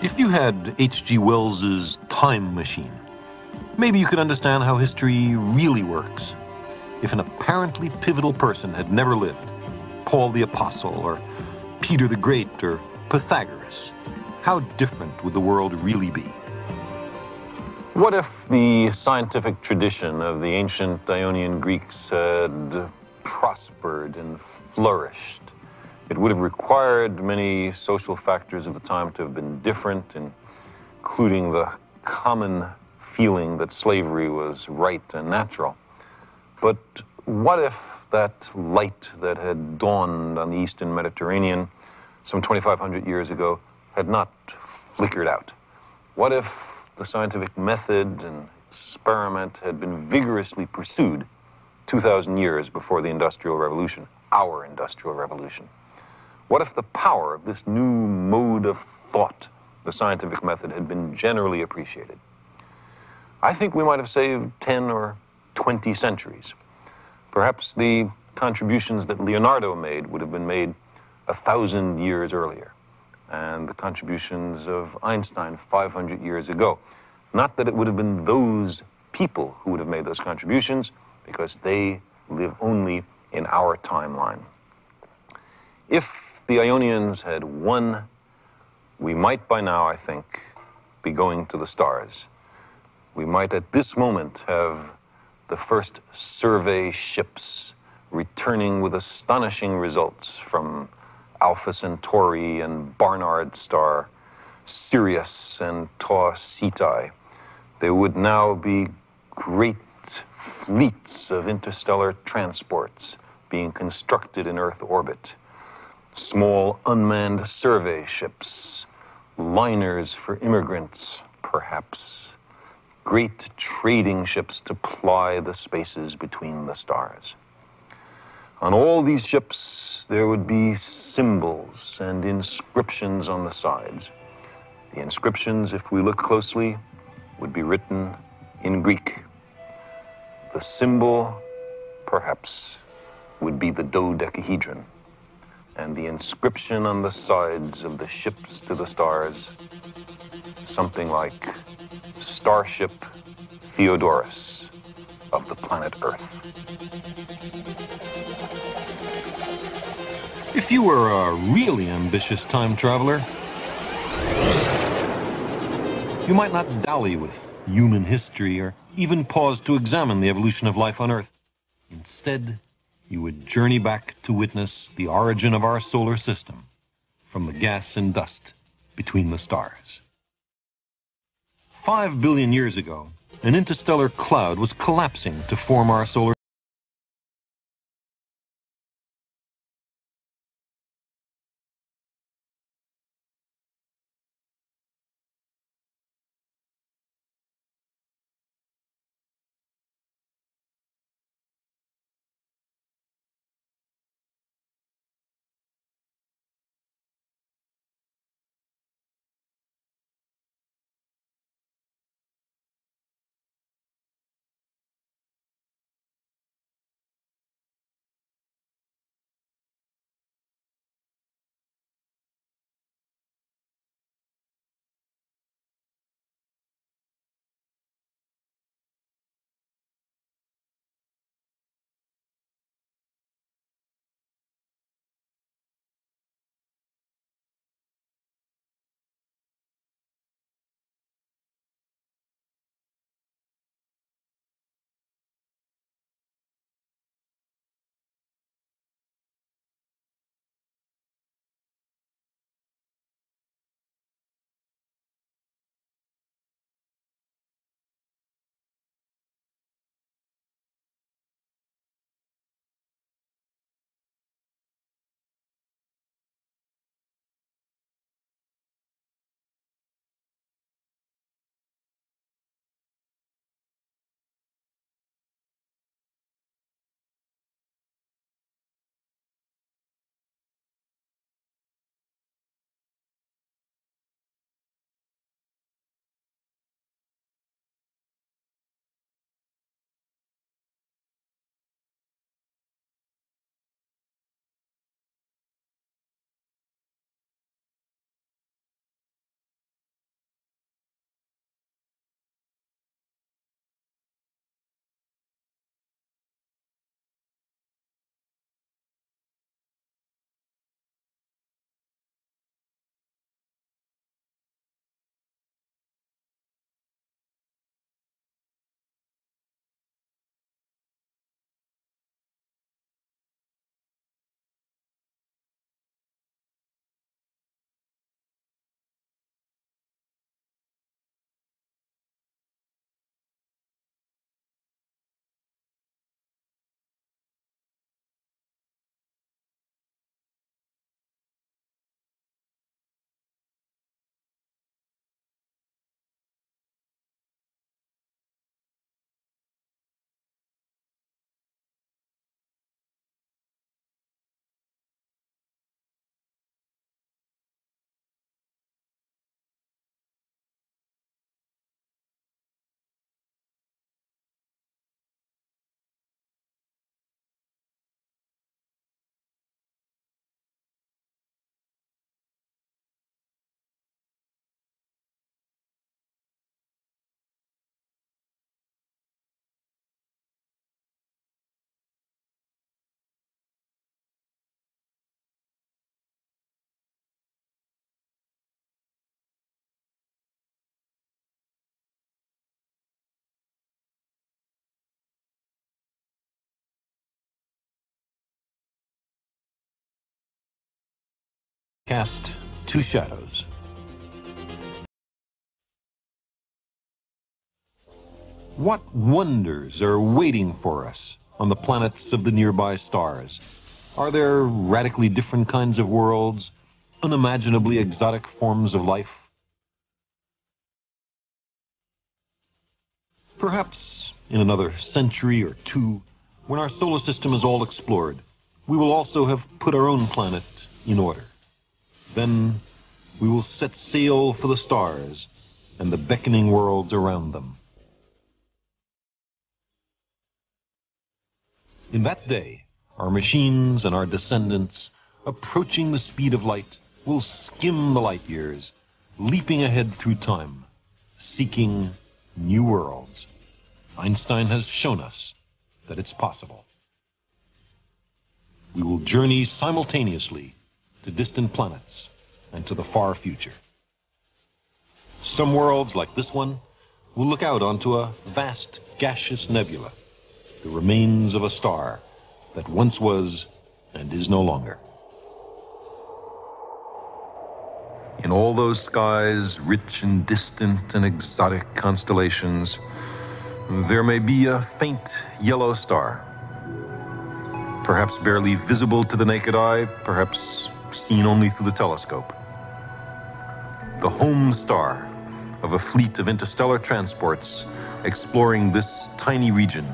If you had H.G. Wells's time machine, maybe you could understand how history really works. If an apparently pivotal person had never lived, Paul the Apostle or Peter the Great or Pythagoras, how different would the world really be? What if the scientific tradition of the ancient Ionian Greeks had prospered and flourished? It would have required many social factors of the time to have been different, including the common feeling that slavery was right and natural. But what if that light that had dawned on the Eastern Mediterranean some 2,500 years ago had not flickered out? What if the scientific method and experiment had been vigorously pursued 2,000 years before the Industrial Revolution, our Industrial Revolution? What if the power of this new mode of thought, the scientific method, had been generally appreciated? I think we might have saved 10 or 20 centuries. Perhaps the contributions that Leonardo made would have been made 1,000 years earlier, and the contributions of Einstein 500 years ago. Not that it would have been those people who would have made those contributions, because they live only in our timeline. If the Ionians had won, we might by now, I think, be going to the stars. We might at this moment have the first survey ships returning with astonishing results from Alpha Centauri and Barnard Star, Sirius and Tau Ceti. There would now be great fleets of interstellar transports being constructed in Earth orbit, small unmanned survey ships, liners for immigrants, perhaps, great trading ships to ply the spaces between the stars. On all these ships, there would be symbols and inscriptions on the sides. The inscriptions, if we look closely, would be written in Greek. The symbol, perhaps, would be the dodecahedron, and the inscription on the sides of the ships to the stars, something like Starship Theodorus of the planet Earth. If you were a really ambitious time traveler, you might not dally with human history or even pause to examine the evolution of life on Earth. Instead, you would journey back to witness the origin of our solar system from the gas and dust between the stars. 5 billion years ago, an interstellar cloud was collapsing to form our solar cast two shadows. What wonders are waiting for us on the planets of the nearby stars? Are there radically different kinds of worlds, unimaginably exotic forms of life? Perhaps in another century or two, when our solar system is all explored, we will also have put our own planet in order. Then we will set sail for the stars and the beckoning worlds around them. In that day, our machines and our descendants, approaching the speed of light, will skim the light years, leaping ahead through time, seeking new worlds. Einstein has shown us that it's possible. We will journey simultaneously to distant planets and to the far future. Some worlds, like this one, will look out onto a vast gaseous nebula, the remains of a star that once was and is no longer. In all those skies, rich and distant and exotic constellations, there may be a faint yellow star, perhaps barely visible to the naked eye, perhaps seen only through the telescope. The home star of a fleet of interstellar transports exploring this tiny region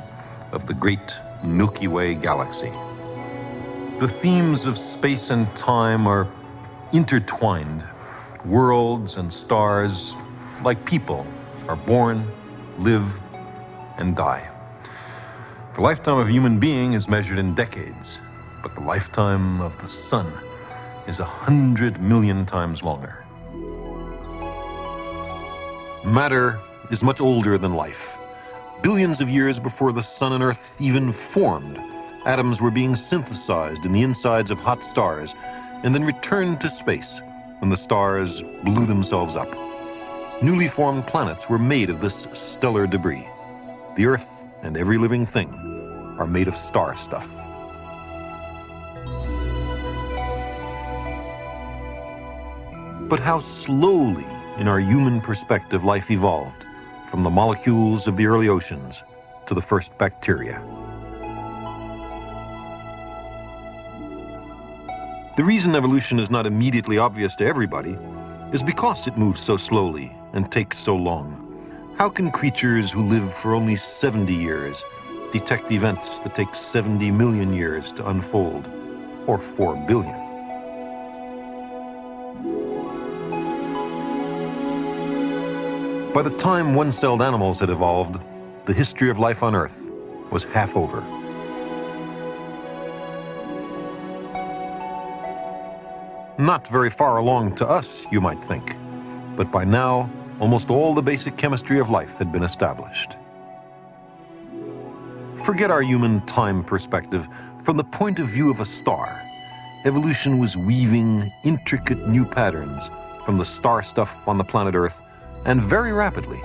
of the great Milky Way galaxy. The themes of space and time are intertwined. Worlds and stars, like people, are born, live, and die. The lifetime of a human being is measured in decades, but the lifetime of the sun is 100 million times longer. Matter is much older than life. Billions of years before the sun and earth even formed, atoms were being synthesized in the insides of hot stars and then returned to space when the stars blew themselves up. Newly formed planets were made of this stellar debris. The Earth and every living thing are made of star stuff. But how slowly, in our human perspective, life evolved from the molecules of the early oceans to the first bacteria. The reason evolution is not immediately obvious to everybody is because it moves so slowly and takes so long. How can creatures who live for only 70 years detect events that take 70 million years to unfold, or 4 billion? By the time one-celled animals had evolved, the history of life on Earth was half over. Not very far along to us, you might think, but by now, almost all the basic chemistry of life had been established. Forget our human time perspective. From the point of view of a star, evolution was weaving intricate new patterns from the star stuff on the planet Earth, and very rapidly,